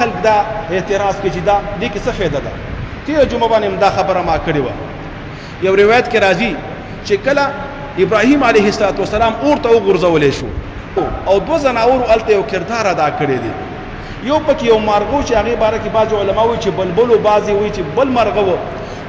خلک دا اعتراض کوي چې دا دې کې څه فایده ده. تېره جمعه باندې دا خبره ما کړې وه. یو روایت کې راځي چې کله ابراهیم علیه السلام اور ته وغورځولی شو او 2 زناور هلته یو کردار ادا کړی دی. یو پکې یو مارغه چې هغې باره کې بعضې علما وایي چې بلبل و، بعضې وایي چې بل مارغه و.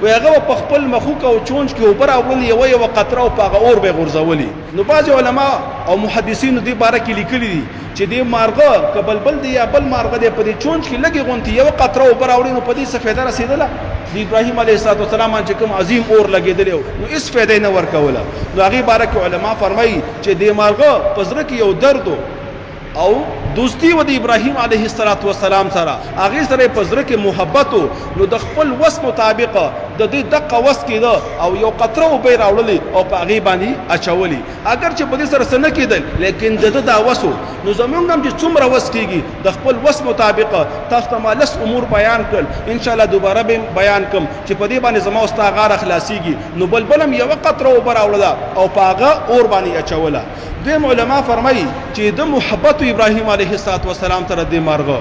وایي هغه په خپل مخوک او چونچ کې اوبه راوړلې، یوه قطره او په هغه اور به یې غورځولي. نو بعضې علما او محدثینو دې باره کې لیکلي دي چې دې مارغه که بلبل دی یا بل مارغه دی په دې چونچ کې لږې غونتې یوه قطره اوبه راوړي نو په دې څه فایده رسېدله؟ د ابراهیم علیه السلام باندې چې کوم عظیم اور لګېدلی و نو هېڅ فایده یې نه ورکوله. نو هغې باره کې علما فرمایي چې دې مارغه په زړه کې یو درد او دوستی و د ابراهیم علیه السلام سره، هغې سره په زړه کې محبت و. نو د خپل وس مطابق د دې دقه وس کېده او یو قطره اوبه یې راوړلې او په هغې باندې اچولي. اگر چې په دې سره څه نه کېدل لیکن د ده دا وس و. نو زمونږ هم چې څومره وس کېږي د خپل وس مطابق تاسو ته ما 10 امور بیان کړل، انشاءالله دوباره به بیان کړم چې په دې باندې زما او ستا غاړه خلاصېږي. نو بلبل هم یوه قطره اوبه راوړله او په هغه اور باندې اچوله. دویم علما فرمایي چې د محبت ابراهیم علیه السلام سره د مارغه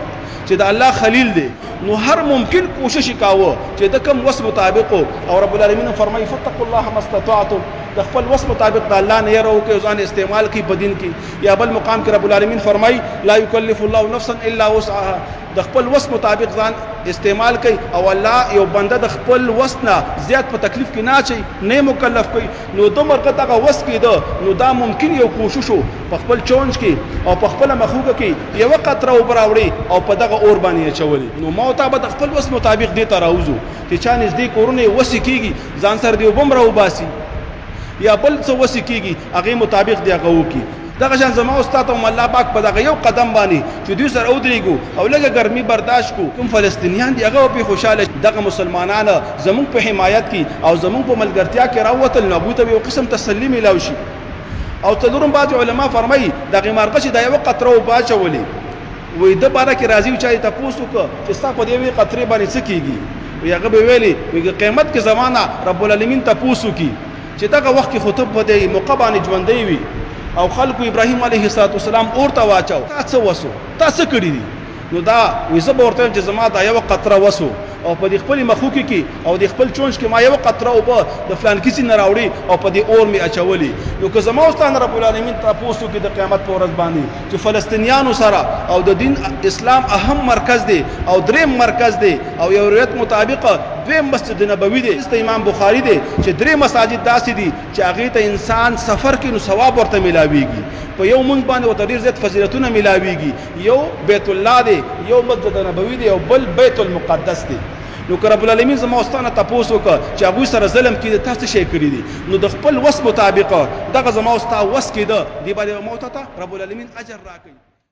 چې د الله خلیل دی نو هر ممکن کوشش کاوه چې د کم وس مطابق او رب العالمین فرمایي فتقوا الله ما استطعتم، د خپل وس مطابق د الله نه یره وکړئ، ځان استعمال کړئ په دین کې. یا بل مقام کې رب العالمین فرمایي لا یکلف الله نفسا الا وسعها، د خپل وس مطابق ځان استعمال کوي او الله یو بنده د خپل وس نه زیات په تکلیف کې نه اچوي، نه مکلف کوي. نو د مرغه دغه وس کېده نو دا ممکن یو کوشش و په خپل چونچ کې او په خپله مخوږه کې یوه قطره اوبه راوړي او په دغه اور باندې اچولي. نو ما ورته به د خپل وس مطابق دې ته راوځو چې چا نږدې کورونه یې وسې کېږي ځان سره دې اوبه هم راوباسي یا بل څه وسې کېږي هغې مطابق دې هغه وکړي. دغه شان زما استاد هم الله پاک په دغه یو قدم باندې چې دوی سره ودرېږو او لږه ګرمي برداشت کړو، کوم فلسطینیان دي هغه پرې خوشحاله دغه مسلمانان زمونږ په حمایت کې او زمونږ په ملګرتیا کې راووتل نو هغوی ته به یو قسم تسلي میلاو شي. او څلورم بعضې علما فرمایي دغې مارغه چې دا یوه قطره اوبه اچولې وایي د باره کې راځي و چا یې تپوس وکړه چې ستا په دې یوې قطرې باندې څه کېږي؟ وایي هغه به ویلې وایي قیامت کې زما نه رب العالمین تپوس وکړي چې دغه وخت کې خو ته په دې موقع باندې ژوندی وي او خلکو ابراهیم علیه السلام اور ته واچو، تا څه وسو؟ تا څه کړي دي؟ نو دا وایي زه به ورته وایم چې زما دا یوه قطره وسو او په دې خپلې مخوکې کې او د خپل چونچ کې ما یوه قطره اوبه د فلان کسي نه راوړي او په دې اور مې اچولي. نو که زما استاد رب العالمین تپوس وکړي د قیامت په ورځ باندې چې فلسطینیانو سره او د دین اسلام اهم مرکز دی او دریم مرکز دی او یو روایت مطابق دویم مسجد نبوي دی د امام بخاري دی چې 3 مساجد داسې دي چې هغې ته انسان سفر کې نو ثواب ورته میلاویږي، په یو مونږ باندې ورته ډېر زیات فضیلتونه میلاویږي. یو بیت الله دی، یو مسجد نبوي دی او بل بیت المقدس دی. نو که رب العالمین زما استانه تپوس وکړه چې هغوی سره ظلم کېده تا څه شی کړي دي نو د خپل وس مطابق دغه زما ستا وس کېده دې باندې به ما ورته رب العالمین اجر راکوي.